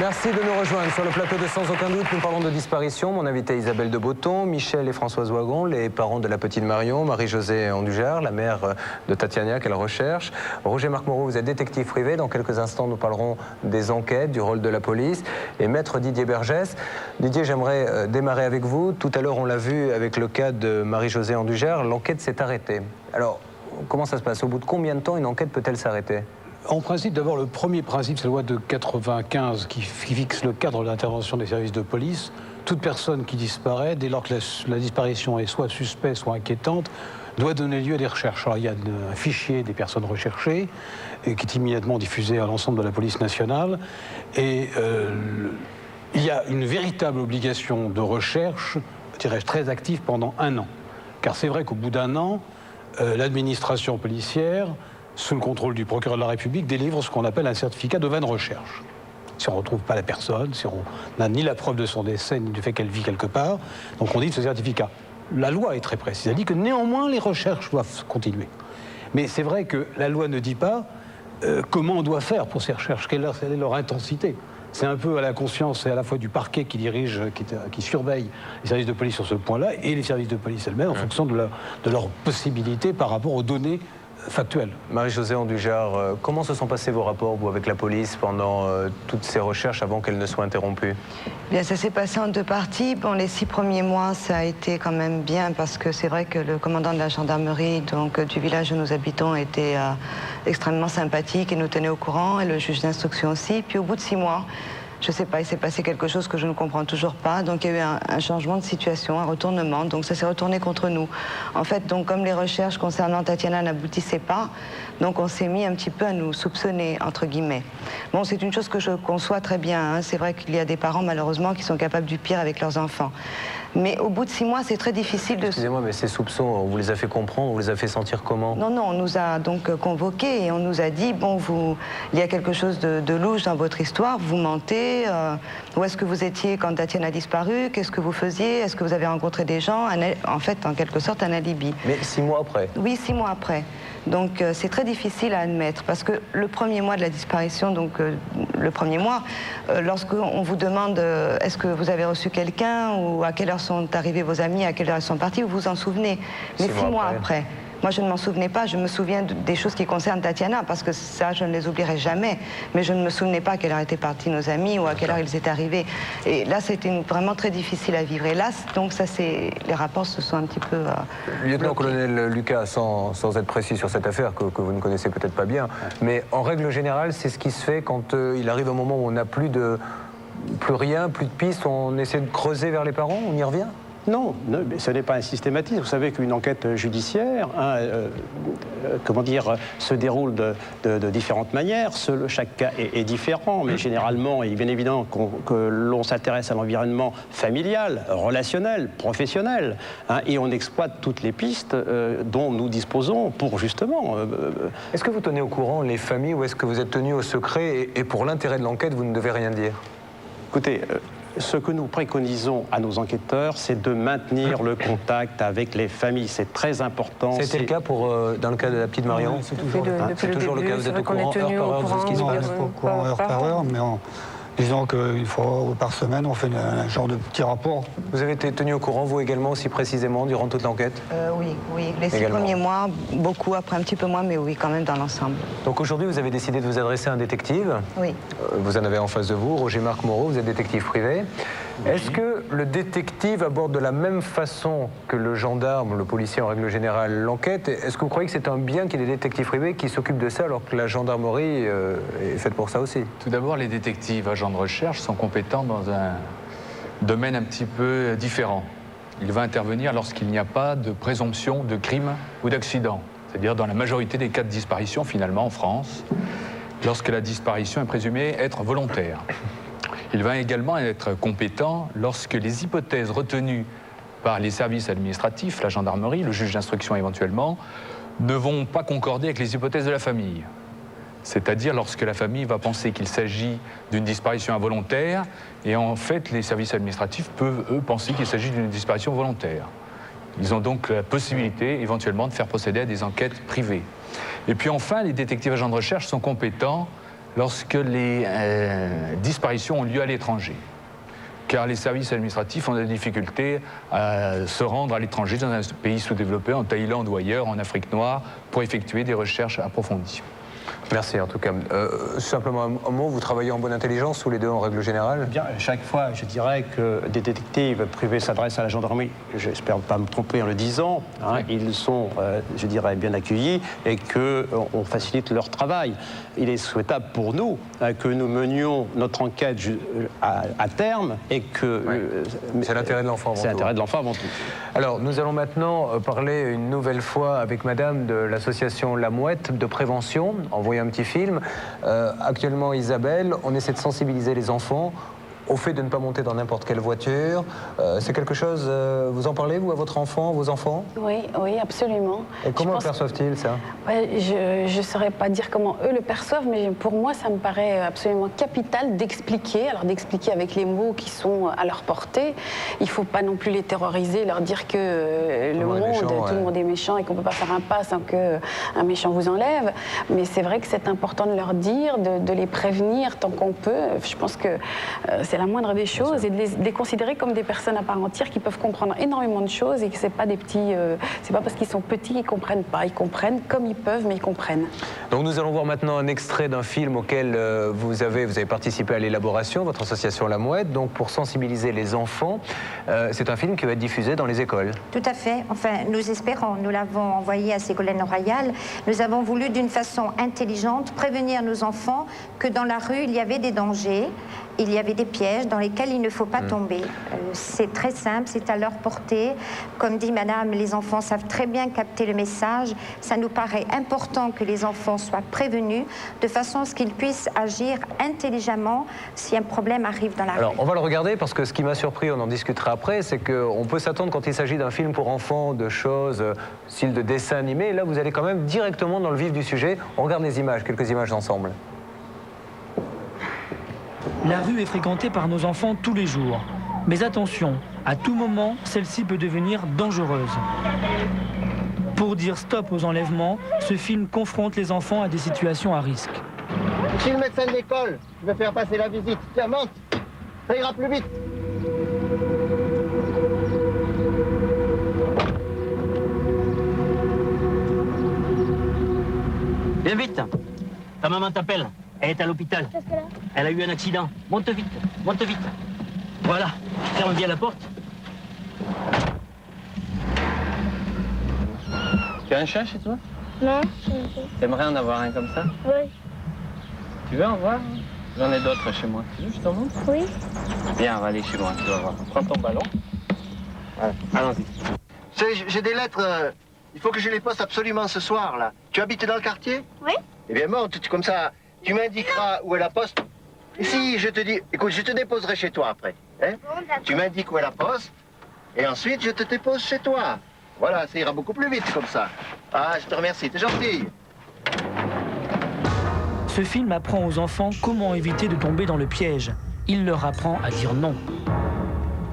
Merci de nous rejoindre sur le plateau de Sans aucun doute. Nous parlons de disparition. Mon invité Isabelle de Botton, Michel et Françoise Wagon, les parents de la petite Marion, Marie-Josée Andujard, la mère de Tatiana qu'elle recherche. Roger-Marc Moreau, vous êtes détective privé. Dans quelques instants, nous parlerons des enquêtes, du rôle de la police. Et maître Didier Bergès. Didier, j'aimerais démarrer avec vous. Tout à l'heure, on l'a vu avec le cas de Marie-Josée Andujard, l'enquête s'est arrêtée. Alors, comment ça se passe? Au bout de combien de temps une enquête peut-elle s'arrêter? En principe, d'abord, le premier principe, c'est la loi de 95 qui fixe le cadre d'intervention des services de police. Toute personne qui disparaît, dès lors que la disparition est soit suspecte, soit inquiétante, doit donner lieu à des recherches. Alors, il y a un fichier des personnes recherchées qui est immédiatement diffusé à l'ensemble de la police nationale. Et il y a une véritable obligation de recherche, dirais-je, très active pendant 1 an. Car c'est vrai qu'au bout d'1 an, l'administration policière, sous le contrôle du procureur de la République, délivre ce qu'on appelle un certificat de vaine recherche. Si on ne retrouve pas la personne, si on n'a ni la preuve de son décès, ni du fait qu'elle vit quelque part, donc on dit de ce certificat. La loi est très précise, elle dit que néanmoins les recherches doivent continuer. Mais c'est vrai que la loi ne dit pas comment on doit faire pour ces recherches, quelle est leur intensité. C'est un peu à la conscience et à la fois du parquet qui dirige, qui surveille les services de police sur ce point-là, et les services de police elles-mêmes en fonction de leurs possibilités par rapport aux données factuel. Marie-Josée Andujard, comment se sont passés vos rapports, vous, avec la police pendant toutes ces recherches avant qu'elles ne soient interrompues? Bien, ça s'est passé en 2 parties. Bon, les 6 premiers mois, ça a été quand même bien parce que c'est vrai que le commandant de la gendarmerie du village où nous habitons était extrêmement sympathique et nous tenait au courant, et le juge d'instruction aussi. Puis au bout de 6 mois, je ne sais pas, il s'est passé quelque chose que je ne comprends toujours pas. Donc il y a eu un changement de situation, un retournement. Donc ça s'est retourné contre nous. En fait, donc comme les recherches concernant Tatiana n'aboutissaient pas, donc on s'est mis un petit peu à nous soupçonner, entre guillemets. Bon, c'est une chose que je conçois très bien, hein. C'est vrai qu'il y a des parents, malheureusement, qui sont capables du pire avec leurs enfants. Mais au bout de 6 mois, c'est très difficile de... Excusez-moi, mais ces soupçons, on vous les a fait comprendre, on vous les a fait sentir comment? Non, non, on nous a donc convoqués et on nous a dit, bon, il y a quelque chose de louche dans votre histoire, vous mentez, où est-ce que vous étiez quand Tatiana a disparu, qu'est-ce que vous faisiez, est-ce que vous avez rencontré des gens, en fait, en quelque sorte, un alibi. Mais 6 mois après? Oui, 6 mois après. Donc c'est très difficile à admettre parce que le premier mois de la disparition, donc le premier mois, lorsqu'on vous demande est-ce que vous avez reçu quelqu'un ou à quelle heure sont arrivés vos amis, à quelle heure ils sont partis, vous vous en souvenez. Mais 6 mois après. Moi, je ne m'en souvenais pas. Je me souviens des choses qui concernent Tatiana, parce que ça, je ne les oublierai jamais. Mais je ne me souvenais pas à quelle heure étaient partis nos amis ou à quelle heure ils étaient arrivés. Et là, c'était vraiment très difficile à vivre. Et là, donc, ça, les rapports se sont un petit peu... Lieutenant-colonel Lucas, sans être précis sur cette affaire, que vous ne connaissez peut-être pas bien, mais en règle générale, c'est ce qui se fait quand il arrive un moment où on n'a plus rien, plus de pistes, on essaie de creuser vers les parents, on y revient? Non, mais ce n'est pas un systématisme. Vous savez qu'une enquête judiciaire, se déroule de différentes manières. Chaque cas est différent, mais généralement, il est bien évident que l'on s'intéresse à l'environnement familial, relationnel, professionnel, et on exploite toutes les pistes dont nous disposons pour justement... Est-ce que vous tenez au courant les familles ou est-ce que vous êtes tenu au secret et pour l'intérêt de l'enquête, vous ne devez rien dire? Écoutez... Ce que nous préconisons à nos enquêteurs, c'est de maintenir le contact avec les familles. C'est très important. C'était le cas dans le cas de la petite Marion? C'est toujours le cas. Vous êtes au courant, heure par heure, de ce qui se passe? On est au courant heure par heure, mais disons qu'il faut, par semaine, on fait un genre de petit rapport. Vous avez été tenu au courant, vous également, aussi précisément, durant toute l'enquête? Oui. Les 6 premiers mois, beaucoup, après un petit peu moins, mais oui, quand même dans l'ensemble. Donc aujourd'hui, vous avez décidé de vous adresser à un détective. Oui. Vous en avez en face de vous, Roger-Marc Moreau, vous êtes détective privé. Oui. Est-ce que le détective aborde de la même façon que le gendarme, le policier en règle générale, l'enquête? Est-ce que vous croyez que c'est un bien qu'il y ait des détectives privés qui s'occupent de ça alors que la gendarmerie est faite pour ça aussi? Tout d'abord, les détectives agents de recherche sont compétents dans un domaine un petit peu différent. Il va intervenir lorsqu'il n'y a pas de présomption de crime ou d'accident. C'est-à-dire dans la majorité des cas de disparition, finalement, en France, lorsque la disparition est présumée être volontaire. Il va également être compétent lorsque les hypothèses retenues par les services administratifs, la gendarmerie, le juge d'instruction éventuellement, ne vont pas concorder avec les hypothèses de la famille. C'est-à-dire lorsque la famille va penser qu'il s'agit d'une disparition involontaire, et en fait, les services administratifs peuvent, eux, penser qu'il s'agit d'une disparition volontaire. Ils ont donc la possibilité, éventuellement, de faire procéder à des enquêtes privées. Et puis enfin, les détectives agents de recherche sont compétents lorsque les disparitions ont lieu à l'étranger. Car les services administratifs ont des difficultés à se rendre à l'étranger, dans un pays sous-développé, en Thaïlande ou ailleurs, en Afrique noire, pour effectuer des recherches approfondies. Merci en tout cas. Simplement un mot, vous travaillez en bonne intelligence tous les deux en règle générale? Bien, chaque fois, je dirais que des détectives privés s'adressent à la gendarmerie. J'espère ne pas me tromper en le disant. Hein, ils sont, je dirais, bien accueillis et qu'on facilite leur travail. Il est souhaitable pour nous que nous menions notre enquête à terme et que... c'est l'intérêt de l'enfant avant tout. C'est l'intérêt de l'enfant avant tout. Alors, nous allons maintenant parler une nouvelle fois avec madame de l'association La Mouette de prévention, envoyer un petit film. Actuellement, Isabelle, on essaie de sensibiliser les enfants au fait de ne pas monter dans n'importe quelle voiture. C'est quelque chose, vous en parlez, vous, à votre enfant, vos enfants? Oui, oui, absolument. Et comment le perçoivent-ils, ça? Ouais, je ne saurais pas dire comment eux le perçoivent, mais pour moi, ça me paraît absolument capital d'expliquer. Alors, d'expliquer avec les mots qui sont à leur portée. Il ne faut pas non plus les terroriser, leur dire que le monde, tout le monde est méchant et qu'on ne peut pas faire un pas sans qu'un méchant vous enlève. Mais c'est vrai que c'est important de leur dire, de les prévenir tant qu'on peut. Je pense que c'est la moindre des choses et de les considérer comme des personnes à part entière qui peuvent comprendre énormément de choses et que c'est pas des petits, c'est pas parce qu'ils sont petits qu'ils comprennent pas, ils comprennent comme ils peuvent mais ils comprennent. Donc nous allons voir maintenant un extrait d'un film auquel vous avez participé à l'élaboration, votre association La Mouette, donc pour sensibiliser les enfants. C'est un film qui va être diffusé dans les écoles. Tout à fait, enfin nous espérons, nous l'avons envoyé à Ségolène Royal, nous avons voulu d'une façon intelligente prévenir nos enfants que dans la rue il y avait des dangers, il y avait des pièges dans lesquels il ne faut pas tomber. C'est très simple, c'est à leur portée. Comme dit madame, les enfants savent très bien capter le message. Ça nous paraît important que les enfants soient prévenus de façon à ce qu'ils puissent agir intelligemment si un problème arrive dans la rue. Alors on va le regarder parce que ce qui m'a surpris, on en discutera après, c'est qu'on peut s'attendre quand il s'agit d'un film pour enfants, de choses, style de dessin animé. Et là vous allez quand même directement dans le vif du sujet. On regarde les images, quelques images ensemble. La rue est fréquentée par nos enfants tous les jours. Mais attention, à tout moment, celle-ci peut devenir dangereuse. Pour dire stop aux enlèvements, ce film confronte les enfants à des situations à risque. Je suis le médecin de l'école, je vais faire passer la visite. Tiens, monte, ça ira plus vite. Viens vite, ta maman t'appelle. Elle est à l'hôpital. Elle a eu un accident. Monte vite, monte vite. Voilà, ferme bien la porte. Tu as un chat chez toi? Non. T'aimerais en avoir un comme ça? Oui. Tu veux en voir? J'en ai d'autres chez moi. Tu veux que je t'en montre? Oui. Viens, on va aller chez moi, tu vas voir. Prends ton ballon. Voilà. Allons-y. J'ai des lettres, il faut que je les poste absolument ce soir, là. Tu habites dans le quartier? Oui. Eh bien, monte, comme ça, tu m'indiqueras où est la poste. Et si je te dis, écoute, je te déposerai chez toi après. Hein? Bon, tu m'indiques où est la poste, et ensuite je te dépose chez toi. Voilà, ça ira beaucoup plus vite comme ça. Ah, je te remercie, t'es gentil. Ce film apprend aux enfants comment éviter de tomber dans le piège. Il leur apprend à dire non.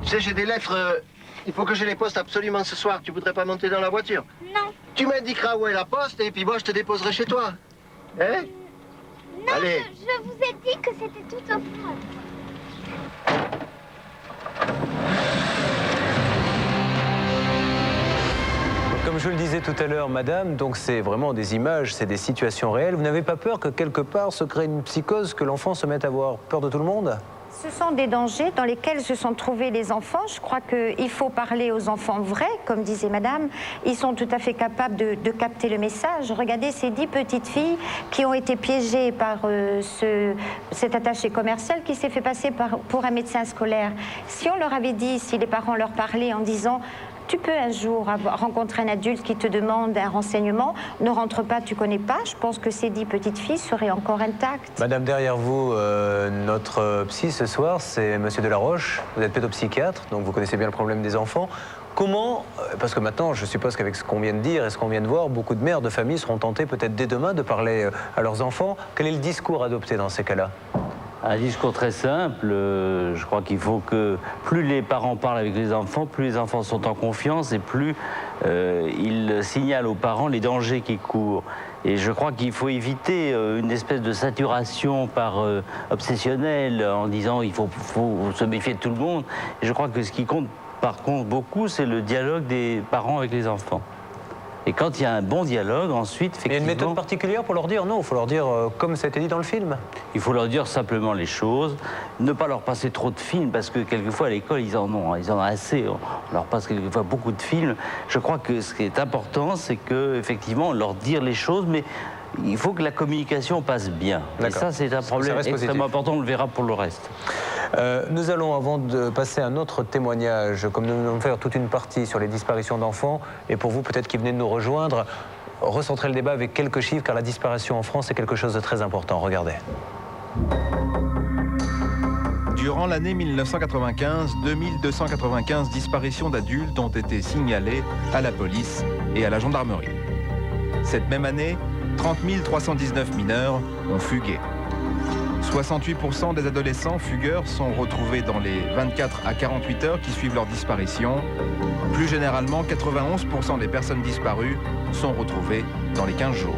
Tu sais, j'ai des lettres, il faut que je les poste absolument ce soir. Tu voudrais pas monter dans la voiture? Non. Tu m'indiqueras où est la poste, et puis moi je te déposerai chez toi. Hein? Non, allez. je vous ai dit que c'était tout au fond. Comme je le disais tout à l'heure, madame, donc c'est vraiment des images, c'est des situations réelles. Vous n'avez pas peur que quelque part se crée une psychose, que l'enfant se mette à avoir peur de tout le monde? Ce sont des dangers dans lesquels se sont trouvés les enfants. Je crois qu'il faut parler aux enfants vrais, comme disait madame. Ils sont tout à fait capables de capter le message. Regardez ces 10 petites filles qui ont été piégées par cet attaché commercial qui s'est fait passer pour un médecin scolaire. Si on leur avait dit, si les parents leur parlaient en disant... Tu peux un jour rencontrer un adulte qui te demande un renseignement, ne rentre pas, tu connais pas. Je pense que ces 10 petites filles seraient encore intactes. Madame, derrière vous, notre psy ce soir, c'est Monsieur Delaroche. Vous êtes pédopsychiatre, donc vous connaissez bien le problème des enfants. Comment, parce que maintenant, je suppose qu'avec ce qu'on vient de dire et ce qu'on vient de voir, beaucoup de mères de famille seront tentées peut-être dès demain de parler à leurs enfants. Quel est le discours adopté dans ces cas-là? Un discours très simple. Je crois qu'il faut que plus les parents parlent avec les enfants, plus les enfants sont en confiance et plus ils signalent aux parents les dangers qui courent. Et je crois qu'il faut éviter une espèce de saturation par obsessionnelle en disant il faut se méfier de tout le monde. Et je crois que ce qui compte par contre beaucoup, c'est le dialogue des parents avec les enfants. Et quand il y a un bon dialogue, ensuite, effectivement... Il y a une méthode particulière pour leur dire non, il faut leur dire comme ça a été dit dans le film. Il faut leur dire simplement les choses, ne pas leur passer trop de films, parce que quelquefois à l'école, ils en ont assez. On leur passe quelquefois beaucoup de films. Je crois que ce qui est important, c'est qu'effectivement, leur dire les choses, mais il faut que la communication passe bien. Et ça, c'est un problème extrêmement important, on le verra pour le reste. Nous allons, avant de passer à un autre témoignage, comme nous allons faire toute une partie sur les disparitions d'enfants, et pour vous, peut-être qui venez de nous rejoindre, recentrer le débat avec quelques chiffres, car la disparition en France est quelque chose de très important. Regardez. Durant l'année 1995, 2295 disparitions d'adultes ont été signalées à la police et à la gendarmerie. Cette même année, 30 319 mineurs ont fugué. 68% des adolescents fugueurs sont retrouvés dans les 24 à 48 heures qui suivent leur disparition. Plus généralement, 91% des personnes disparues sont retrouvées dans les 15 jours.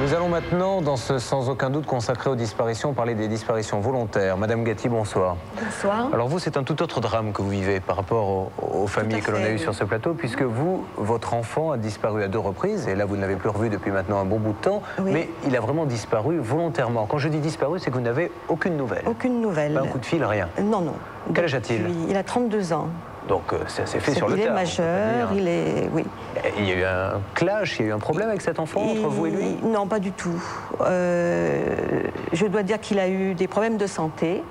Nous allons maintenant, dans ce sans aucun doute consacré aux disparitions, parler des disparitions volontaires. Madame Gatti, bonsoir. Bonsoir. Alors vous, c'est un tout autre drame que vous vivez par rapport aux familles que l'on a eues sur ce plateau, puisque vous, votre enfant a disparu à 2 reprises, et là vous ne l'avez plus revu depuis maintenant un bon bout de temps, mais il a vraiment disparu volontairement. Quand je dis disparu, c'est que vous n'avez aucune nouvelle. Aucune nouvelle. Pas un coup de fil, rien. Non, non. Quel âge a-t-il? Il a 32 ans. Donc c'est fait sur le tard. Il est majeur, il est... Oui. Il y a eu un clash, il y a eu un problème avec cet enfant entre vous et lui? Non, pas du tout. Je dois dire qu'il a eu des problèmes de santé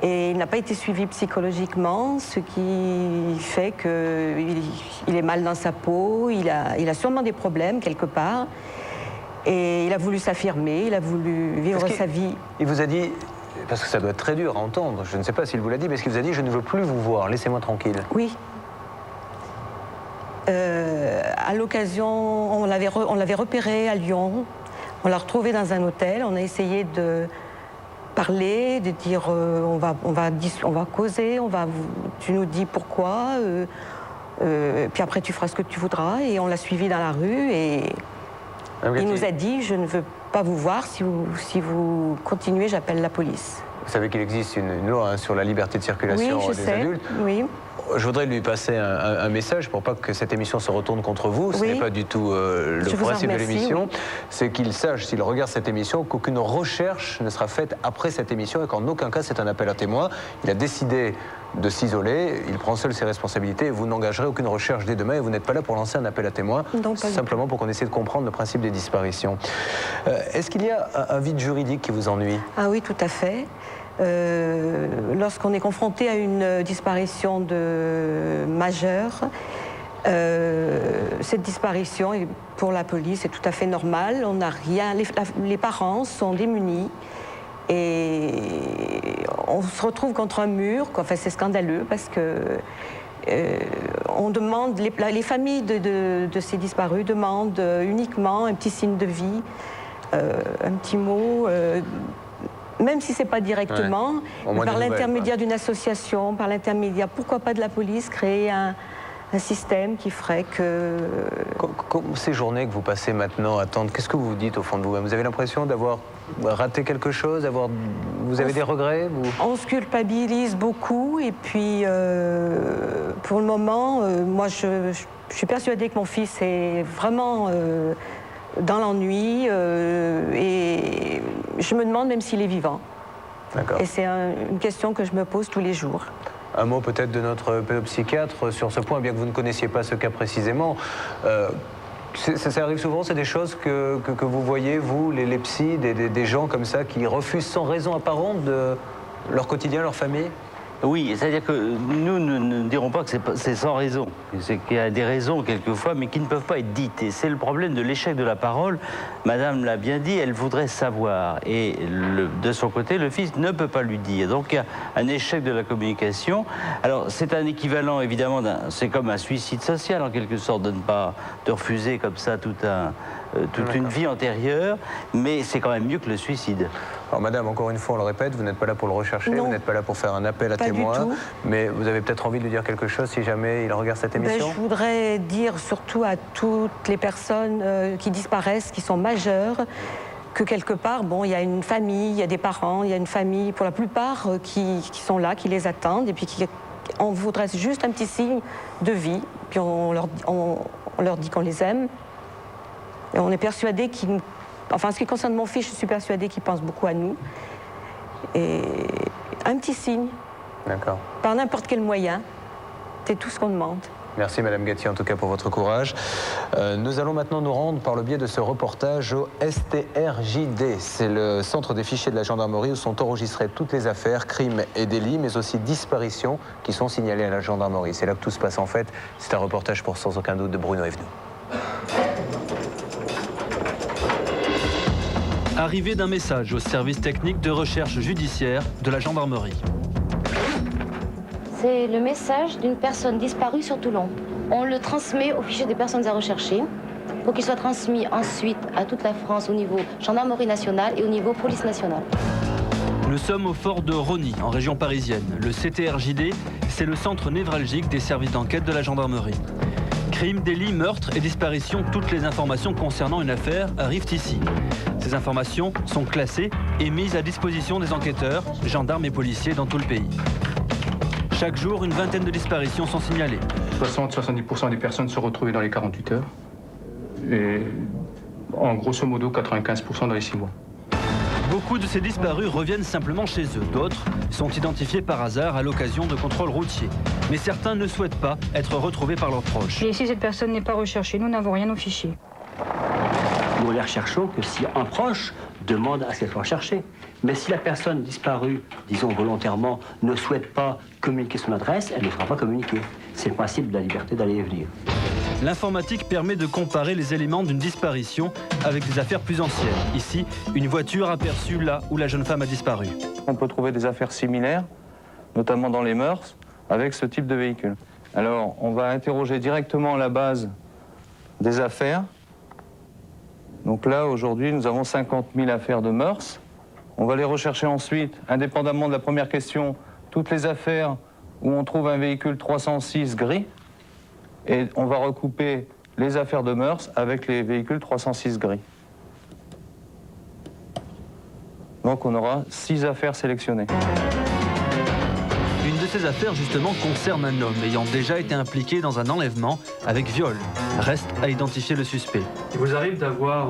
et il n'a pas été suivi psychologiquement, ce qui fait qu'il est mal dans sa peau, il a sûrement des problèmes quelque part et il a voulu s'affirmer, il a voulu vivre sa vie. Il vous a dit... Parce que ça doit être très dur à entendre. Je ne sais pas s'il vous l'a dit, mais est-ce qu'il vous a dit « je ne veux plus vous voir, laissez-moi tranquille ». Oui. À l'occasion, on l'avait repéré à Lyon, on l'a retrouvé dans un hôtel, on a essayé de parler, de dire on va causer, tu nous dis pourquoi, puis après tu feras ce que tu voudras, et on l'a suivi dans la rue et il nous a dit je ne veux pas vous voir, si vous continuez, j'appelle la police. Vous savez qu'il existe une loi sur la liberté de circulation des adultes. Oui. Je voudrais lui passer un message pour pas que cette émission se retourne contre vous. Ce n'est pas du tout le principe de l'émission. C'est qu'il sache, s'il regarde cette émission, qu'aucune recherche ne sera faite après cette émission et qu'en aucun cas c'est un appel à témoins. Il a décidé de s'isoler, il prend seul ses responsabilités et vous n'engagerez aucune recherche dès demain et vous n'êtes pas là pour lancer un appel à témoins, simplement pour qu'on essaie de comprendre le principe des disparitions. Est-ce qu'il y a un vide juridique qui vous ennuie? Ah oui, tout à fait. Lorsqu'on est confronté à une disparition de majeur, cette disparition, pour la police, est tout à fait normale. On n'a rien, les parents sont démunis et on se retrouve contre un mur. Enfin, c'est scandaleux parce que on demande, les familles de ces disparus demandent uniquement un petit signe de vie, un petit mot. Même si ce n'est pas directement, par l'intermédiaire d'une association, par l'intermédiaire, pourquoi pas de la police, créer un système qui ferait que... Ces journées que vous passez maintenant à attendre, qu'est-ce que vous vous dites au fond de vous-même? Vous avez l'impression d'avoir raté quelque chose, vous avez des regrets? On se culpabilise beaucoup et puis pour le moment, moi je suis persuadée que mon fils est vraiment... dans l'ennui et je me demande même s'il est vivant. Et c'est une question que je me pose tous les jours. Un mot peut-être de notre pédopsychiatre sur ce point, bien que vous ne connaissiez pas ce cas précisément. Ça arrive souvent, c'est des choses que vous voyez, vous, les psys, des gens comme ça qui refusent sans raison apparente de leur quotidien, leur famille? Oui, c'est-à-dire que nous ne dirons pas que c'est sans raison. C'est qu'il y a des raisons quelquefois, mais qui ne peuvent pas être dites. Et c'est le problème de l'échec de la parole. Madame l'a bien dit, elle voudrait savoir. Et de son côté, le fils ne peut pas lui dire. Donc il y a un échec de la communication. Alors c'est un équivalent, évidemment, c'est comme un suicide social, en quelque sorte, de refuser comme ça tout toute une vie antérieure, mais c'est quand même mieux que le suicide. Alors madame, encore une fois, on le répète, vous n'êtes pas là pour le rechercher, Non. vous n'êtes pas là pour faire un appel à Pas du témoins, tout. mais vous avez peut-être envie de lui dire quelque chose si jamais il regarde cette émission. Je voudrais dire surtout à toutes les personnes qui disparaissent, qui sont majeures, que quelque part, bon, il y a une famille, il y a des parents, il y a une famille, pour la plupart, qui sont là, qui les attendent, et puis on voudrait juste un petit signe de vie, puis on leur dit qu'on les aime. Et on est persuadé qu'ils... Enfin, en ce qui concerne mon fils, je suis persuadée qu'il pense beaucoup à nous. Et un petit signe. D'accord. Par n'importe quel moyen. C'est tout ce qu'on demande. Merci Madame Gatti en tout cas pour votre courage. Nous allons maintenant nous rendre par le biais de ce reportage au STRJD. C'est le centre des fichiers de la gendarmerie où sont enregistrées toutes les affaires, crimes et délits, mais aussi disparitions qui sont signalées à la gendarmerie. C'est là que tout se passe en fait. C'est un reportage pour sans aucun doute de Bruno Evenou. Arrivée d'un message au service technique de recherche judiciaire de la gendarmerie. C'est le message d'une personne disparue sur Toulon. On le transmet au fichier des personnes à rechercher pour qu'il soit transmis ensuite à toute la France au niveau gendarmerie nationale et au niveau police nationale. Nous sommes au fort de Rosny, en région parisienne. Le CTRJD, c'est le centre névralgique des services d'enquête de la gendarmerie. Crimes, délits, meurtres et disparitions, toutes les informations concernant une affaire arrivent ici. Ces informations sont classées et mises à disposition des enquêteurs, gendarmes et policiers dans tout le pays. Chaque jour, une vingtaine de disparitions sont signalées. 60-70% des personnes se retrouvent dans les 48 heures. Et en grosso modo, 95% dans les 6 mois. Beaucoup de ces disparus reviennent simplement chez eux. D'autres sont identifiés par hasard à l'occasion de contrôles routiers. Mais certains ne souhaitent pas être retrouvés par leurs proches. Et si cette personne n'est pas recherchée, nous n'avons rien au fichier. Nous ne les recherchons que si un proche demande à ce qu'elle soit recherchée. Mais si la personne disparue, disons volontairement, ne souhaite pas communiquer son adresse, elle ne sera pas communiquée. C'est le principe de la liberté d'aller et venir. L'informatique permet de comparer les éléments d'une disparition avec des affaires plus anciennes. Ici, une voiture aperçue là où la jeune femme a disparu. On peut trouver des affaires similaires, notamment dans les mœurs, avec ce type de véhicule. Alors, on va interroger directement la base des affaires. Donc là, aujourd'hui, nous avons 50 000 affaires de mœurs. On va les rechercher ensuite, indépendamment de la première question, toutes les affaires où on trouve un véhicule 306 gris. Et on va recouper les affaires de mœurs avec les véhicules 306 gris. Donc on aura 6 affaires sélectionnées. Une de ces affaires, justement, concerne un homme ayant déjà été impliqué dans un enlèvement avec viol. Reste à identifier le suspect. Il vous arrive d'avoir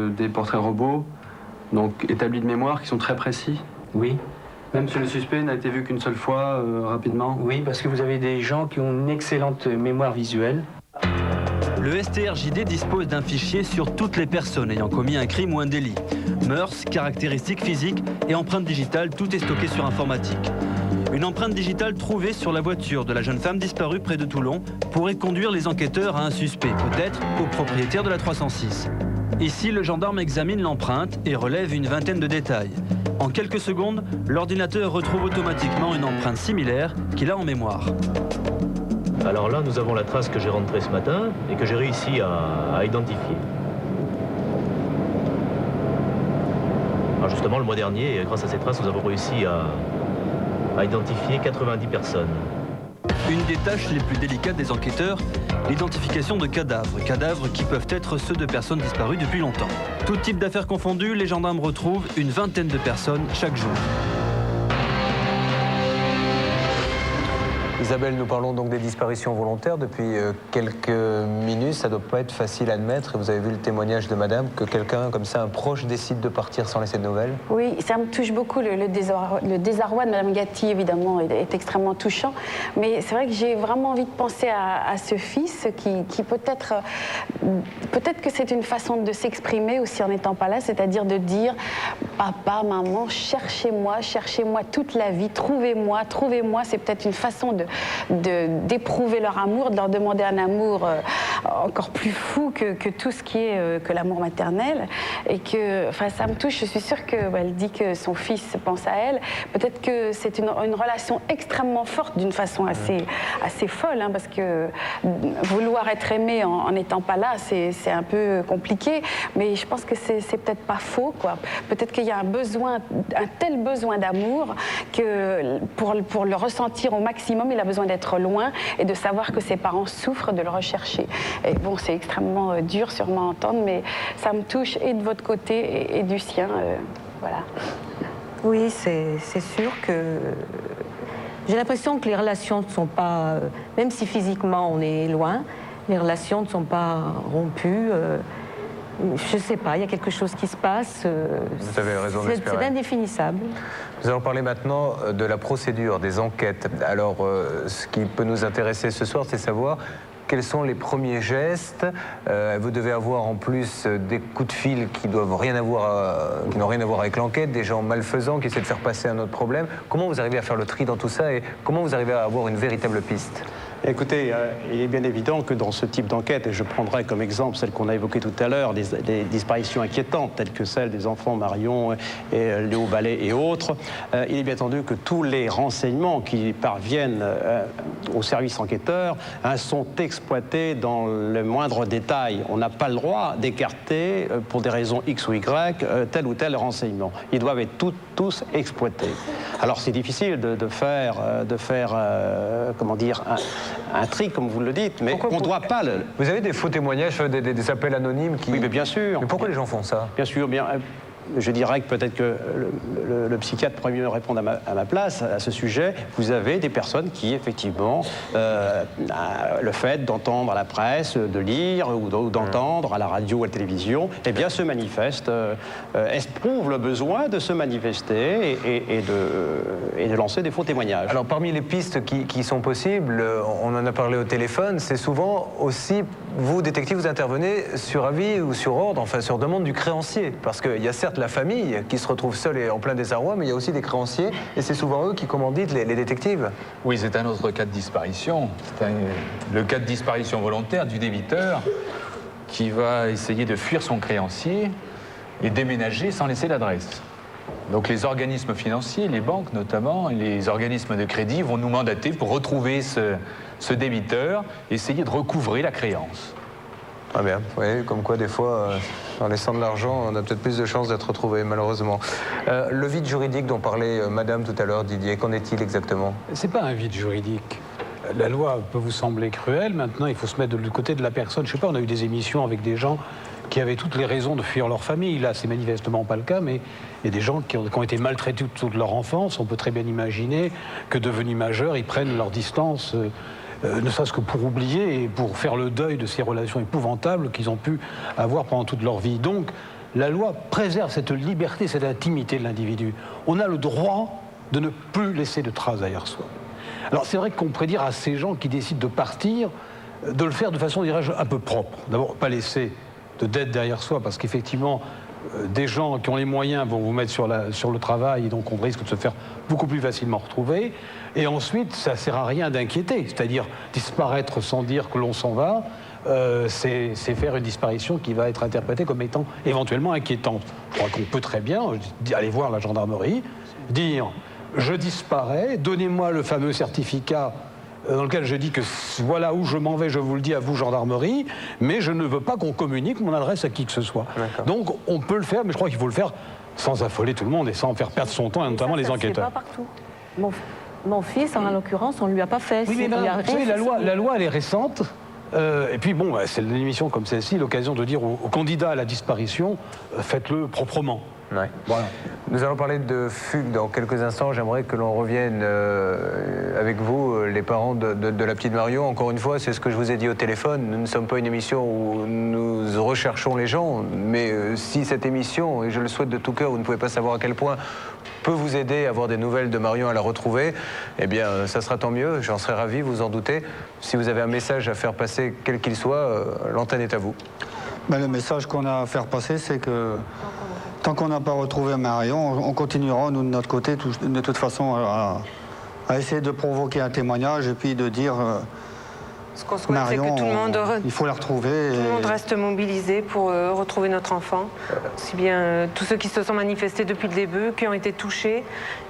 des portraits robots, donc établis de mémoire, qui sont très précis? Oui. Même si le suspect n'a été vu qu'une seule fois, rapidement? Oui, parce que vous avez des gens qui ont une excellente mémoire visuelle. Le STRJD dispose d'un fichier sur toutes les personnes ayant commis un crime ou un délit. Mœurs, caractéristiques physiques et empreintes digitales, tout est stocké sur informatique. Une empreinte digitale trouvée sur la voiture de la jeune femme disparue près de Toulon pourrait conduire les enquêteurs à un suspect, peut-être au propriétaire de la 306. Ici, le gendarme examine l'empreinte et relève une vingtaine de détails. En quelques secondes, l'ordinateur retrouve automatiquement une empreinte similaire qu'il a en mémoire. Alors là, nous avons la trace que j'ai rentrée ce matin et que j'ai réussi à identifier. Alors justement, le mois dernier, grâce à ces traces, nous avons réussi à identifier 90 personnes. Une des tâches les plus délicates des enquêteurs, l'identification de cadavres. Cadavres qui peuvent être ceux de personnes disparues depuis longtemps. Tout type d'affaires confondues, les gendarmes retrouvent une vingtaine de personnes chaque jour. Isabelle, nous parlons donc des disparitions volontaires depuis quelques minutes. Ça ne doit pas être facile à admettre. Vous avez vu le témoignage de madame, que quelqu'un comme ça, un proche, décide de partir sans laisser de nouvelles? Oui, ça me touche beaucoup. Le désarroi de madame Gatti, évidemment, est extrêmement touchant. Mais c'est vrai que j'ai vraiment envie de penser à ce fils qui peut-être que c'est une façon de s'exprimer aussi en n'étant pas là, c'est-à-dire de dire « Papa, maman, cherchez-moi toute la vie, trouvez-moi ». C'est peut-être une façon d'éprouver leur amour, de leur demander un amour encore plus fou que tout ce qui est que l'amour maternel. Et que, enfin, ça me touche. Je suis sûre qu'elle dit que son fils pense à elle. Peut-être que c'est une relation extrêmement forte, d'une façon assez folle, hein, parce que vouloir être aimé en n'étant pas là, c'est un peu compliqué. Mais je pense que c'est peut-être pas faux, quoi. Peut-être qu'il y a un tel besoin d'amour que pour le ressentir au maximum, il a besoin d'être loin et de savoir que ses parents souffrent de le rechercher. Et bon, c'est extrêmement dur sûrement à entendre, mais ça me touche et de votre côté et du sien. Voilà. Oui, c'est sûr que j'ai l'impression que les relations ne sont pas, même si physiquement on est loin, les relations ne sont pas rompues. Je ne sais pas, il y a quelque chose qui se passe. Vous avez raison d'espérer. C'est indéfinissable. Nous allons parler maintenant de la procédure, des enquêtes. Alors, ce qui peut nous intéresser ce soir, c'est savoir quels sont les premiers gestes. Vous devez avoir en plus des coups de fil qui n'ont rien à voir avec l'enquête, des gens malfaisants qui essaient de faire passer un autre problème. Comment vous arrivez à faire le tri dans tout ça et comment vous arrivez à avoir une véritable piste ? Écoutez, il est bien évident que dans ce type d'enquête, et je prendrai comme exemple celle qu'on a évoquée tout à l'heure, des disparitions inquiétantes, telles que celles des enfants Marion et Léo Ballet et autres, il est bien entendu que tous les renseignements qui parviennent aux services enquêteurs sont exploités dans le moindre détail. On n'a pas le droit d'écarter, pour des raisons X ou Y, tel ou tel renseignement. Ils doivent être tous exploités. Alors c'est difficile de faire comment dire, un tri, comme vous le dites, mais on ne doit pas le... Vous avez des faux témoignages, des appels anonymes qui... Oui, mais bien sûr. Mais pourquoi les gens font ça ? Bien sûr, bien... Je dirais que peut-être que le psychiatre pourrait mieux répondre à ma place à ce sujet. Vous avez des personnes qui, effectivement, le fait d'entendre à la presse, de lire ou d'entendre à la radio ou à la télévision, eh bien, se manifestent, éprouvent le besoin de se manifester et de lancer des faux témoignages. Alors, parmi les pistes qui sont possibles, on en a parlé au téléphone, c'est souvent aussi, vous, détective, vous intervenez sur avis ou sur ordre, enfin, sur demande du créancier, parce qu'il y a certes la famille qui se retrouve seule et en plein désarroi, mais il y a aussi des créanciers et c'est souvent eux qui commanditent les détectives. Oui, c'est un autre cas de disparition. C'est le cas de disparition volontaire du débiteur qui va essayer de fuir son créancier et déménager sans laisser l'adresse. Donc les organismes financiers, les banques notamment, et les organismes de crédit vont nous mandater pour retrouver ce débiteur, essayer de recouvrer la créance. Ah bien, vous voyez, comme quoi des fois, en laissant de l'argent, on a peut-être plus de chances d'être retrouvé, malheureusement. Le vide juridique dont parlait Madame tout à l'heure, Didier, qu'en est-il exactement ? C'est pas un vide juridique. La loi peut vous sembler cruelle, maintenant il faut se mettre du côté de la personne. Je sais pas, on a eu des émissions avec des gens qui avaient toutes les raisons de fuir leur famille. Là, c'est manifestement pas le cas, mais il y a des gens qui ont été maltraités toute leur enfance. On peut très bien imaginer que devenus majeurs, ils prennent leur distance... ne serait-ce que pour oublier et pour faire le deuil de ces relations épouvantables qu'ils ont pu avoir pendant toute leur vie. Donc, la loi préserve cette liberté, cette intimité de l'individu. On a le droit de ne plus laisser de traces derrière soi. Alors, c'est vrai qu'on pourrait dire à ces gens qui décident de partir, de le faire de façon, dirais-je, un peu propre. D'abord, pas laisser de dette derrière soi, parce qu'effectivement, des gens qui ont les moyens vont vous mettre sur le travail, et donc on risque de se faire beaucoup plus facilement retrouver. Et ensuite, ça ne sert à rien d'inquiéter, c'est-à-dire disparaître sans dire que l'on s'en va, c'est faire une disparition qui va être interprétée comme étant éventuellement inquiétante. Je crois qu'on peut très bien aller voir la gendarmerie, dire « je disparais, donnez-moi le fameux certificat » dans lequel je dis que voilà où je m'en vais, je vous le dis à vous, gendarmerie, mais je ne veux pas qu'on communique mon adresse à qui que ce soit. Donc on peut le faire, mais je crois qu'il faut le faire sans affoler tout le monde et sans faire perdre son temps, et notamment les enquêteurs. Ça se fait pas partout. Mon fils, en l'occurrence, on ne lui a pas fait. Oui, mais vous savez, la loi, elle est récente. Et puis bon, c'est une émission comme celle-ci, l'occasion de dire aux candidats à la disparition, faites-le proprement. Ouais. Voilà. Nous allons parler de fugue dans quelques instants. J'aimerais que l'on revienne avec vous, les parents de la petite Marion. Encore une fois, c'est ce que je vous ai dit au téléphone. Nous ne sommes pas une émission où nous recherchons les gens, mais si cette émission, et je le souhaite de tout cœur, vous ne pouvez pas savoir à quel point, peut vous aider à avoir des nouvelles de Marion, à la retrouver, eh bien, ça sera tant mieux. J'en serai ravi, vous en doutez. Si vous avez un message à faire passer, quel qu'il soit, l'antenne est à vous. Ben, le message qu'on a à faire passer, c'est que tant qu'on n'a pas retrouvé Marion, on continuera, nous, de notre côté, de toute façon, à à essayer de provoquer un témoignage et puis de dire Ce qu'on souhaite, c'est Marion, que tout le monde, il faut la retrouver. Tout le monde reste mobilisé pour retrouver notre enfant. Aussi bien tous ceux qui se sont manifestés depuis le début, qui ont été touchés,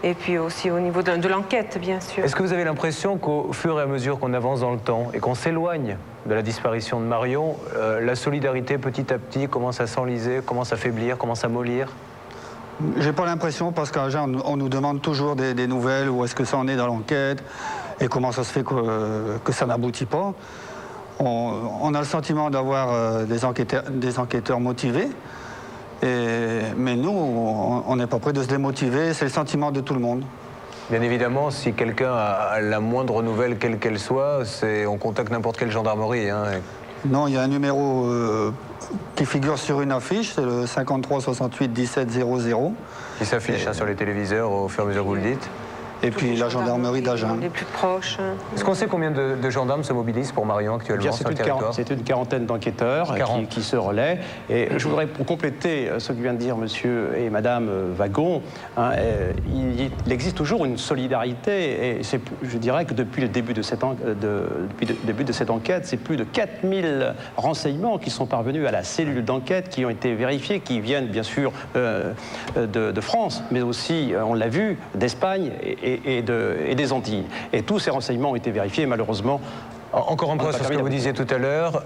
et puis aussi au niveau de l'enquête, bien sûr. Est-ce que vous avez l'impression qu'au fur et à mesure qu'on avance dans le temps et qu'on s'éloigne de la disparition de Marion, la solidarité petit à petit commence à s'enliser, commence à faiblir, commence à mollir? J'ai pas l'impression, parce qu'on nous demande toujours des nouvelles, où est-ce que ça en est dans l'enquête, et comment ça se fait que ça n'aboutit pas. On a le sentiment d'avoir des enquêteurs motivés, mais nous, on n'est pas prêt de se démotiver, c'est le sentiment de tout le monde. Bien évidemment, si quelqu'un a la moindre nouvelle, quelle qu'elle soit, on contacte n'importe quelle gendarmerie. Hein. Non, il y a un numéro qui figure sur une affiche, c'est le 53 68 17 00. Qui s'affiche sur les téléviseurs au fur et à mesure que vous le dites. Et puis la gendarmerie d'Agen. Les plus proches. Est-ce qu'on sait combien de gendarmes se mobilisent pour Marion actuellement sur le territoire? C'est une quarantaine d'enquêteurs qui se relaient. Et je voudrais, pour compléter ce que vient de dire monsieur et madame Wagon, hein, il existe toujours une solidarité. Et je dirais que depuis le début de cette, enquête, c'est plus de 4000 renseignements qui sont parvenus à la cellule d'enquête, qui ont été vérifiés, qui viennent bien sûr de France, mais aussi, on l'a vu, d'Espagne et des Antilles. Et tous ces renseignements ont été vérifiés, malheureusement. Encore un point sur ce que vous disiez tout à l'heure.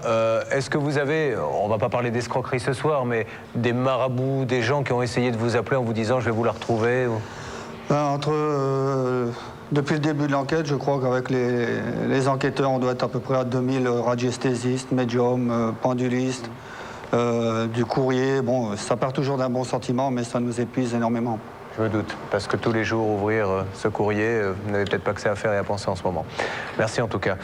Est-ce que vous avez, on ne va pas parler d'escroquerie ce soir, mais des marabouts, des gens qui ont essayé de vous appeler en vous disant « je vais vous la retrouver » ou... Depuis le début de l'enquête, je crois qu'avec les enquêteurs, on doit être à peu près à 2000 radiesthésistes, médiums, pendulistes, du courrier. Bon, ça part toujours d'un bon sentiment, mais ça nous épuise énormément. Je me doute, parce que tous les jours, ouvrir ce courrier, vous n'avez peut-être pas que ça à faire et à penser en ce moment. Merci en tout cas.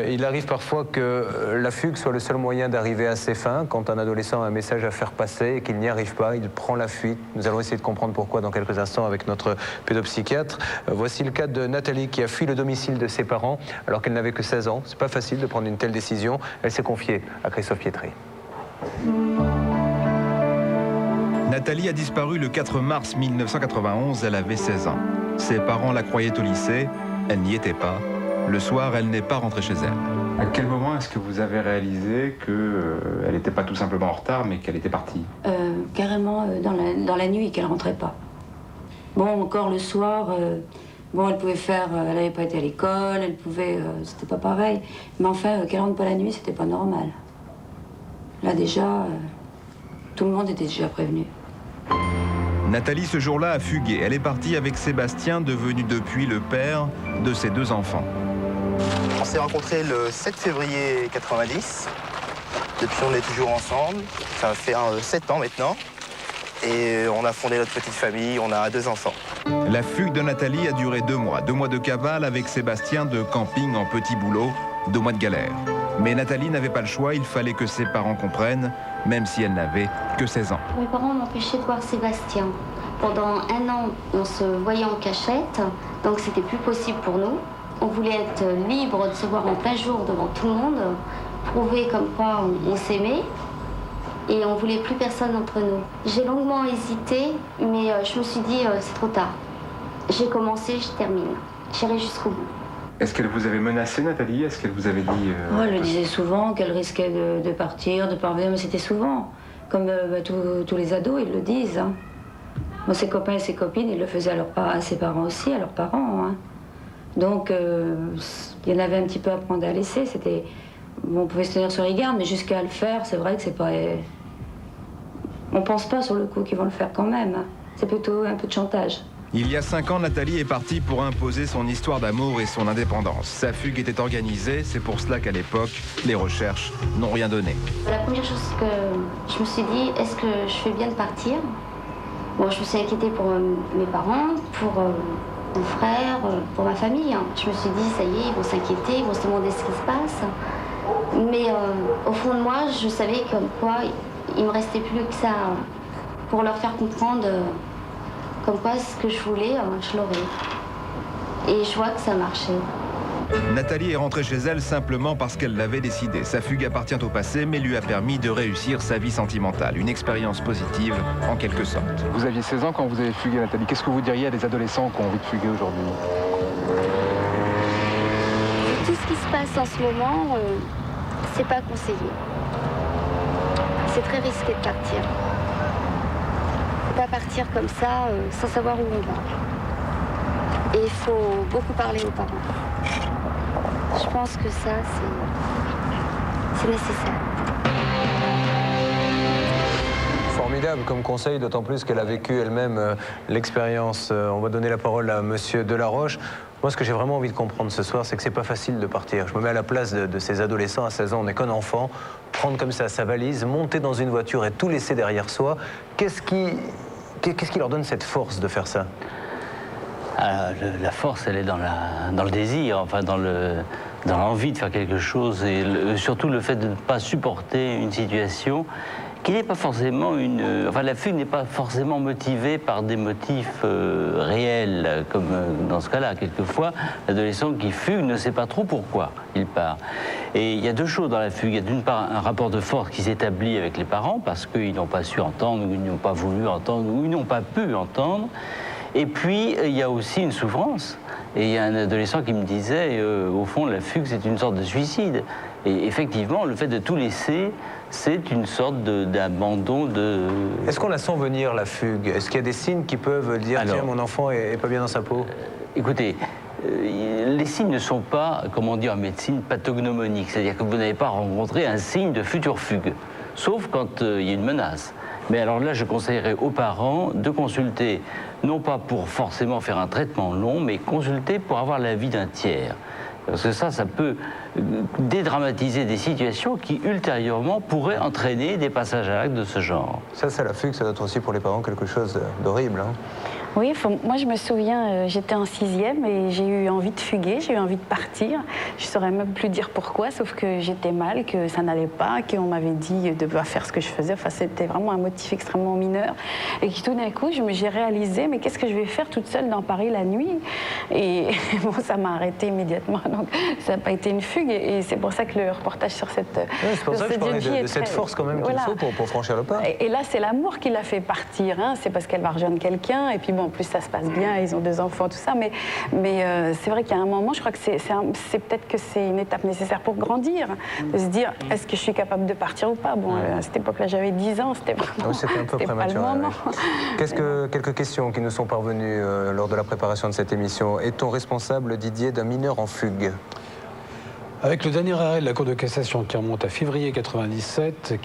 Il arrive parfois que la fugue soit le seul moyen d'arriver à ses fins. Quand un adolescent a un message à faire passer et qu'il n'y arrive pas, il prend la fuite. Nous allons essayer de comprendre pourquoi dans quelques instants avec notre pédopsychiatre. Voici le cas de Nathalie qui a fui le domicile de ses parents alors qu'elle n'avait que 16 ans. C'est pas facile de prendre une telle décision. Elle s'est confiée à Christophe Pietri. Nathalie a disparu le 4 mars 1991, elle avait 16 ans. Ses parents la croyaient au lycée, elle n'y était pas. Le soir, elle n'est pas rentrée chez elle. À quel moment est-ce que vous avez réalisé qu'elle n'était pas tout simplement en retard, mais qu'elle était partie? Carrément dans la nuit, qu'elle rentrait pas. Bon, encore le soir, bon, elle pouvait faire, elle n'avait pas été à l'école, elle pouvait, c'était pas pareil. Mais enfin, qu'elle rentre pas la nuit, c'était pas normal. Là déjà, tout le monde était déjà prévenu. Nathalie, ce jour-là, a fugué. Elle est partie avec Sébastien, devenu depuis le père de ses 2 enfants. On s'est rencontrés le 7 février 90. Depuis, on est toujours ensemble. Ça fait 7 ans maintenant. Et on a fondé notre petite famille. On a 2 enfants. La fugue de Nathalie a duré 2 mois. 2 mois de cavale avec Sébastien, de camping en petit boulot, 2 mois de galère. Mais Nathalie n'avait pas le choix, il fallait que ses parents comprennent, même si elle n'avait que 16 ans. Mes parents m'empêchaient de voir Sébastien. Pendant 1 an, on se voyait en cachette, donc c'était plus possible pour nous. On voulait être libre de se voir en plein jour devant tout le monde, prouver comme quoi on s'aimait, et on voulait plus personne entre nous. J'ai longuement hésité, mais je me suis dit c'est trop tard. J'ai commencé, je termine. J'irai jusqu'au bout. Est-ce qu'elle vous avait menacé, Nathalie? Est-ce qu'elle vous avait dit... Elle le disait souvent, qu'elle risquait de partir, de parvenir, mais c'était souvent. Comme tous les ados, ils le disent. Hein. Moi, ses copains et ses copines, ils le faisaient à ses parents aussi, à leurs parents. Hein. Donc, il y en avait un petit peu à prendre et à laisser. Bon, on pouvait se tenir sur les gardes, mais jusqu'à le faire, c'est vrai que c'est pas... On pense pas sur le coup qu'ils vont le faire quand même. Hein. C'est plutôt un peu de chantage. Il y a 5 ans, Nathalie est partie pour imposer son histoire d'amour et son indépendance. Sa fugue était organisée, c'est pour cela qu'à l'époque, les recherches n'ont rien donné. La première chose que je me suis dit, est-ce que je fais bien de partir? Bon, je me suis inquiétée pour mes parents, pour mon frère, pour ma famille. Hein. Je me suis dit, ça y est, ils vont s'inquiéter, ils vont se demander ce qui se passe. Mais au fond de moi, je savais comme quoi il me restait plus que ça pour leur faire comprendre comme quoi ce que je voulais, je l'aurais. Et je vois que ça marchait. Nathalie est rentrée chez elle simplement parce qu'elle l'avait décidé. Sa fugue appartient au passé, mais lui a permis de réussir sa vie sentimentale. Une expérience positive, en quelque sorte. Vous aviez 16 ans quand vous avez fugué, Nathalie. Qu'est-ce que vous diriez à des adolescents qui ont envie de fuguer aujourd'hui? Tout ce qui se passe en ce moment, c'est pas conseillé. C'est très risqué de partir. Faut pas partir comme ça, sans savoir où on va. Et il faut beaucoup parler aux parents. Je pense que ça, c'est nécessaire. Formidable comme conseil, d'autant plus qu'elle a vécu elle-même l'expérience. On va donner la parole à monsieur Delaroche. Moi, ce que j'ai vraiment envie de comprendre ce soir, c'est que c'est pas facile de partir. Je me mets à la place de ces adolescents à 16 ans, on n'est qu'un enfant. Prendre comme ça sa valise, monter dans une voiture et tout laisser derrière soi. Qu'est-ce qui leur donne cette force de faire ça? La force, elle est dans le désir, enfin dans l'envie de faire quelque chose et surtout le fait de ne pas supporter une situation qui n'est pas forcément enfin la fugue n'est pas forcément motivée par des motifs réels, comme dans ce cas-là. Quelquefois, l'adolescent qui fugue ne sait pas trop pourquoi il part. Et il y a deux choses dans la fugue. Il y a d'une part un rapport de force qui s'établit avec les parents parce qu'ils n'ont pas su entendre, ou ils n'ont pas voulu entendre, ou ils n'ont pas pu entendre. Et puis, il y a aussi une souffrance. Et il y a un adolescent qui me disait, au fond, la fugue, c'est une sorte de suicide. Et effectivement, le fait de tout laisser, c'est une sorte d'abandon de... Est-ce qu'on la sent venir, la fugue? Est-ce qu'il y a des signes qui peuvent dire, tiens, mon enfant est pas bien dans sa peau? Écoutez, les signes ne sont pas, comment dire en médecine, pathognomoniques. C'est-à-dire que vous n'avez pas rencontré un signe de future fugue, sauf quand il y a une menace. Mais alors là, je conseillerais aux parents de consulter, non pas pour forcément faire un traitement long, mais consulter pour avoir l'avis d'un tiers. Parce que ça peut dédramatiser des situations qui, ultérieurement, pourraient entraîner des passages à l'acte de ce genre. Ça, c'est la fugue, ça doit être aussi pour les parents quelque chose d'horrible. Hein. Oui, moi je me souviens, j'étais en 6e et j'ai eu envie de fuguer, j'ai eu envie de partir. Je ne saurais même plus dire pourquoi, sauf que j'étais mal, que ça n'allait pas, qu'on m'avait dit de ne pas faire ce que je faisais. Enfin, c'était vraiment un motif extrêmement mineur. Et qui tout d'un coup, j'ai réalisé, mais qu'est-ce que je vais faire toute seule dans Paris la nuit? Et bon, ça m'a arrêté immédiatement. Donc ça n'a pas été une fugue. Et c'est pour ça que le reportage sur cette c'est pour ça que je parlais de cette force quand même qu'il faut pour franchir le pas. Et là, c'est l'amour qui l'a fait partir. Hein. C'est parce qu'elle va rejoindre quelqu'un. Et puis bon, en plus, ça se passe bien, ils ont 2 enfants, tout ça, mais c'est vrai qu'il y a un moment, je crois que c'est peut-être que c'est une étape nécessaire pour grandir, de se dire, est-ce que je suis capable de partir ou pas? Bon, à cette époque-là, j'avais 10 ans, c'était vraiment... C'était un peu prématuré. Quelques questions qui nous sont parvenues lors de la préparation de cette émission. Est-on responsable, Didier, d'un mineur en fugue? Avec le dernier arrêt de la Cour de cassation qui remonte à février 97,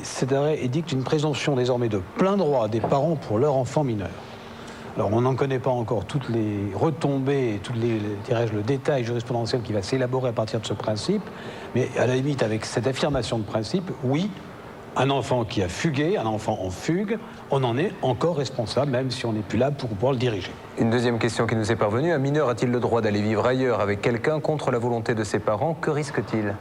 cet arrêt édicte une présomption désormais de plein droit des parents pour leur enfant mineur. Alors, on n'en connaît pas encore toutes les retombées et le détail jurisprudentiel qui va s'élaborer à partir de ce principe, mais à la limite, avec cette affirmation de principe, oui, un enfant qui a fugué, un enfant en fugue, on en est encore responsable, même si on n'est plus là pour pouvoir le diriger. Une deuxième question qui nous est parvenue, un mineur a-t-il le droit d'aller vivre ailleurs avec quelqu'un contre la volonté de ses parents? Que risque-t-il?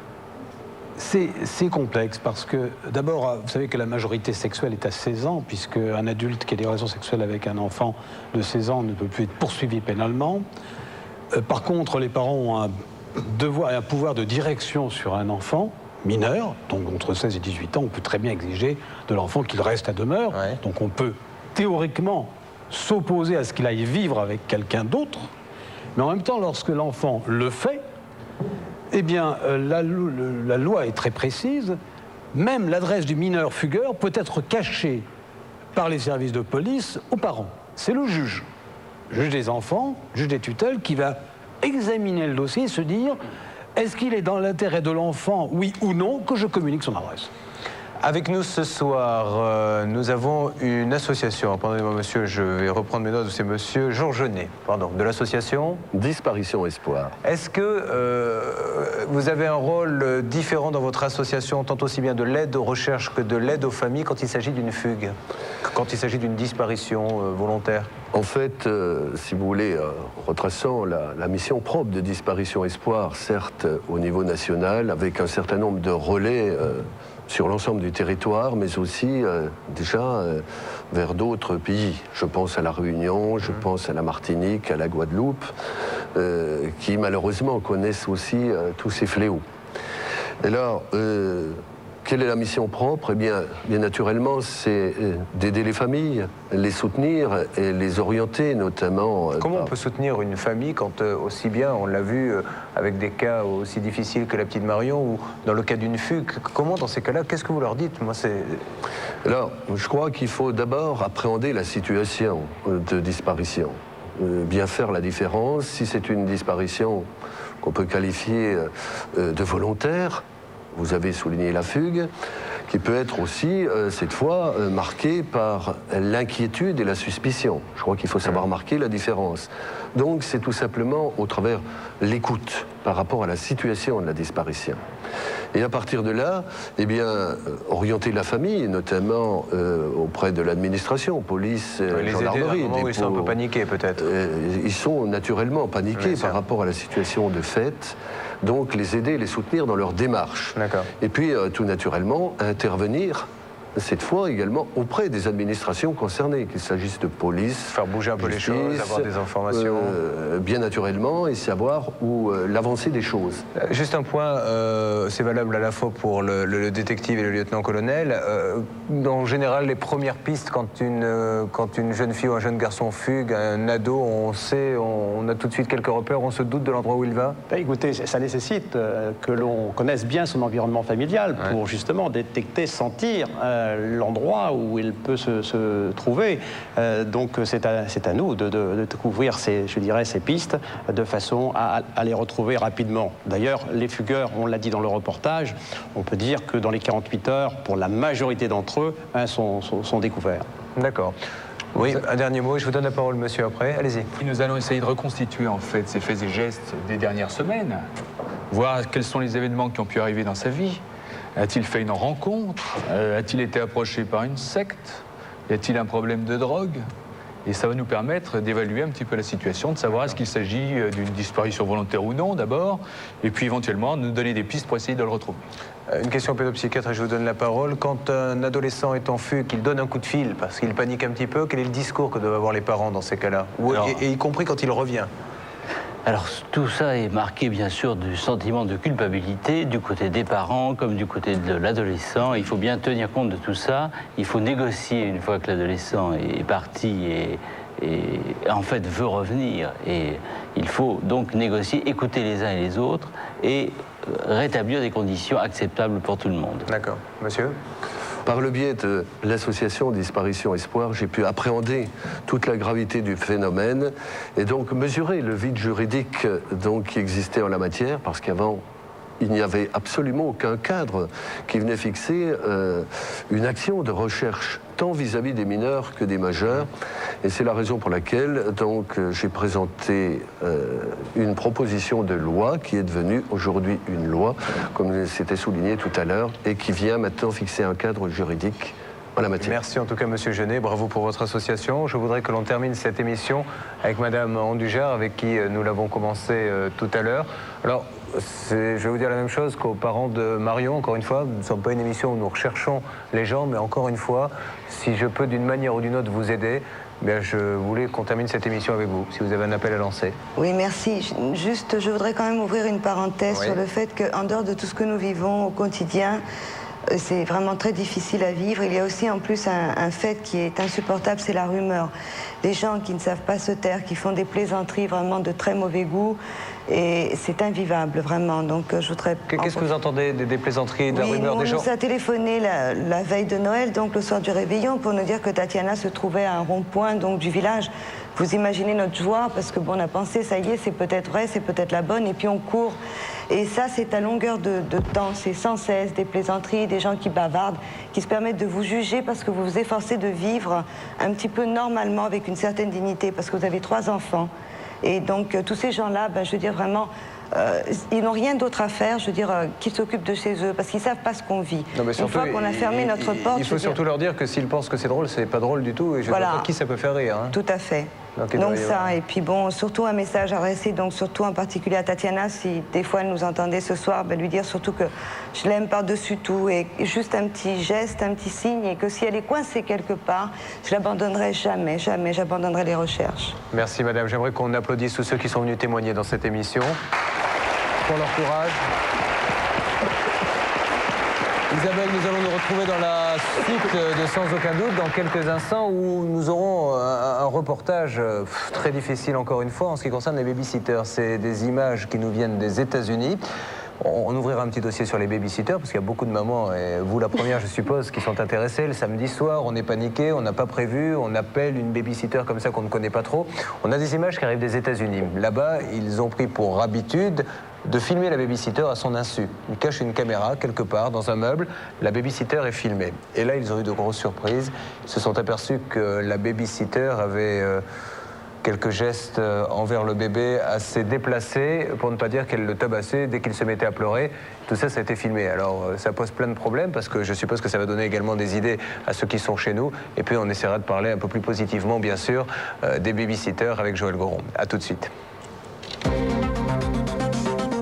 C'est complexe parce que, d'abord, vous savez que la majorité sexuelle est à 16 ans, puisque un adulte qui a des relations sexuelles avec un enfant de 16 ans ne peut plus être poursuivi pénalement. Par contre, les parents ont un devoir et un pouvoir de direction sur un enfant mineur, donc entre 16 et 18 ans, on peut très bien exiger de l'enfant qu'il reste à demeure. Ouais. Donc on peut théoriquement s'opposer à ce qu'il aille vivre avec quelqu'un d'autre, mais en même temps, lorsque l'enfant le fait, eh bien, la loi est très précise. Même l'adresse du mineur fugueur peut être cachée par les services de police aux parents. C'est le juge des enfants, juge des tutelles, qui va examiner le dossier et se dire est-ce qu'il est dans l'intérêt de l'enfant, oui ou non, que je communique son adresse. Avec nous ce soir, nous avons une association. Pardonnez-moi, monsieur, je vais reprendre mes notes. C'est monsieur Georges Genet, pardon, de l'association Disparition Espoir. Est-ce que vous avez un rôle différent dans votre association, tant aussi bien de l'aide aux recherches que de l'aide aux familles quand il s'agit d'une fugue, quand il s'agit d'une disparition volontaire? En fait, si vous voulez, retraçant la mission propre de Disparition Espoir, certes au niveau national, avec un certain nombre de relais sur l'ensemble du territoire, mais aussi déjà vers d'autres pays. Je pense à la Réunion, je pense à la Martinique, à la Guadeloupe, qui malheureusement connaissent aussi tous ces fléaux. Et là, quelle est la mission propre? Eh bien, bien naturellement, c'est d'aider les familles, les soutenir et les orienter, notamment... Comment on peut soutenir une famille quand, aussi bien, on l'a vu avec des cas aussi difficiles que la petite Marion, ou dans le cas d'une fugue, comment dans ces cas-là, qu'est-ce que vous leur dites? Moi, c'est... Alors, je crois qu'il faut d'abord appréhender la situation de disparition. Bien faire la différence. Si c'est une disparition qu'on peut qualifier de volontaire, vous avez souligné la fugue, qui peut être aussi, cette fois, marquée par l'inquiétude et la suspicion. Je crois qu'il faut savoir marquer la différence. Donc, c'est tout simplement au travers l'écoute par rapport à la situation de la disparition. Et à partir de là, eh bien, orienter la famille, notamment auprès de l'administration, police, gendarmerie. Les aider, ils sont un peu paniqués, peut-être. Ils sont naturellement paniqués par rapport à la situation de fait. Donc, les aider, les soutenir dans leur démarche. Et puis, tout naturellement, intervenir, cette fois également, auprès des administrations concernées, qu'il s'agisse de police, faire bouger un peu les choses, avoir des informations. Bien naturellement, et savoir où l'avancée des choses. Juste un point, c'est valable à la fois pour le détective et le lieutenant-colonel. En général, les premières pistes, quand une jeune fille ou un jeune garçon fugue, un ado, on sait, on a tout de suite quelques repères, on se doute de l'endroit où il va? Écoutez, ça nécessite que l'on connaisse bien son environnement familial pour justement détecter, sentir l'endroit où il peut se trouver. Donc c'est à nous de couvrir ces pistes de façon à les retrouver rapidement. D'ailleurs, les fugueurs, on l'a dit dans le reportage, on peut dire que dans les 48 heures, pour la majorité d'entre eux, sont découverts. D'accord. Oui, un dernier mot, et je vous donne la parole, monsieur, après. Allez-y. Nous allons essayer de reconstituer, en fait, ces faits et gestes des dernières semaines, voir quels sont les événements qui ont pu arriver dans sa vie. A-t-il fait une rencontre? A-t-il été approché par une secte? Y a-t-il un problème de drogue? Et ça va nous permettre d'évaluer un petit peu la situation, de savoir est-ce qu'il s'agit d'une disparition volontaire ou non, d'abord, et puis éventuellement nous donner des pistes pour essayer de le retrouver. Une question pédopsychiatre, et je vous donne la parole. Quand un adolescent est en fugue, qu'il donne un coup de fil parce qu'il panique un petit peu, quel est le discours que doivent avoir les parents dans ces cas-là? Et y compris quand il revient? Alors tout ça est marqué bien sûr du sentiment de culpabilité du côté des parents comme du côté de l'adolescent. Il faut bien tenir compte de tout ça. Il faut négocier une fois que l'adolescent est parti et en fait veut revenir. Et il faut donc négocier, écouter les uns et les autres et rétablir des conditions acceptables pour tout le monde. D'accord. Monsieur ? Par le biais de l'association Disparition Espoir, j'ai pu appréhender toute la gravité du phénomène et donc mesurer le vide juridique qui existait en la matière, parce qu'avant, il n'y avait absolument aucun cadre qui venait fixer une action de recherche, tant vis-à-vis des mineurs que des majeurs. Et c'est la raison pour laquelle j'ai présenté une proposition de loi qui est devenue aujourd'hui une loi, comme c'était souligné tout à l'heure, et qui vient maintenant fixer un cadre juridique en la matière. Merci en tout cas, monsieur Genet, bravo pour votre association. Je voudrais que l'on termine cette émission avec madame Andujar, avec qui nous l'avons commencé tout à l'heure. Alors, je vais vous dire la même chose qu'aux parents de Marion, encore une fois, nous ne sommes pas une émission où nous recherchons les gens, mais encore une fois, si je peux d'une manière ou d'une autre vous aider, bien, je voulais qu'on termine cette émission avec vous, si vous avez un appel à lancer. Oui, merci. Juste, je voudrais quand même ouvrir une parenthèse sur le fait qu'en dehors de tout ce que nous vivons au quotidien, c'est vraiment très difficile à vivre. Il y a aussi en plus un fait qui est insupportable, c'est la rumeur. Les gens qui ne savent pas se taire, qui font des plaisanteries vraiment de très mauvais goût, et c'est invivable, vraiment. Donc je voudrais... Qu'est-ce que vous entendez des plaisanteries, de la rumeur des gens? On nous a téléphoné la veille de Noël, donc le soir du réveillon, pour nous dire que Tatiana se trouvait à un rond-point du village. Vous imaginez notre joie, parce que on a pensé, ça y est, c'est peut-être vrai, c'est peut-être la bonne, et puis on court. Et ça, c'est à longueur de temps, c'est sans cesse des plaisanteries, des gens qui bavardent, qui se permettent de vous juger parce que vous vous efforcez de vivre un petit peu normalement, avec une certaine dignité, parce que vous avez 3 enfants. Et donc, tous ces gens-là, je veux dire vraiment... ils n'ont rien d'autre à faire, je veux dire, qu'ils s'occupent de chez eux, parce qu'ils ne savent pas ce qu'on vit. Non, mais surtout, une fois qu'on a fermé notre porte... Il faut surtout leur dire que s'ils pensent que c'est drôle, c'est pas drôle du tout, et je ne sais pas qui ça peut faire rire. Hein. Tout à fait. Donc ça, et puis bon, surtout un message adressé, donc surtout en particulier à Tatiana, si des fois elle nous entendait ce soir, lui dire surtout que je l'aime par-dessus tout, et juste un petit geste, un petit signe, et que si elle est coincée quelque part, je l'abandonnerai jamais, jamais, j'abandonnerai les recherches. Merci madame, j'aimerais qu'on applaudisse tous ceux qui sont venus témoigner dans cette émission, pour leur courage. Isabelle, nous allons nous retrouver dans la suite de Sans aucun doute dans quelques instants où nous aurons un reportage très difficile encore une fois en ce qui concerne les babysitters. C'est des images qui nous viennent des États-Unis. On ouvrira un petit dossier sur les babysitters parce qu'il y a beaucoup de mamans, et vous la première je suppose, qui sont intéressées. Le samedi soir, on est paniqué, on n'a pas prévu, on appelle une babysitter comme ça qu'on ne connaît pas trop. On a des images qui arrivent des États-Unis. Là-bas, ils ont pris pour habitude de filmer la babysitter à son insu. Ils cachent une caméra quelque part dans un meuble, la babysitter est filmée. Et là, ils ont eu de grosses surprises. Ils se sont aperçus que la babysitter avait quelques gestes envers le bébé assez déplacés, pour ne pas dire qu'elle le tabassait dès qu'il se mettait à pleurer. Tout ça, ça a été filmé. Alors, ça pose plein de problèmes parce que je suppose que ça va donner également des idées à ceux qui sont chez nous. Et puis, on essaiera de parler un peu plus positivement, bien sûr, des babysitters avec Joël Goron. À tout de suite.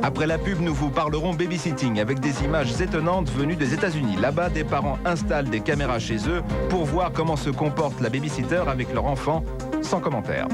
Après la pub, nous vous parlerons babysitting avec des images étonnantes venues des États-Unis. Là-bas, des parents installent des caméras chez eux pour voir comment se comporte la babysitter avec leur enfant, sans commentaire.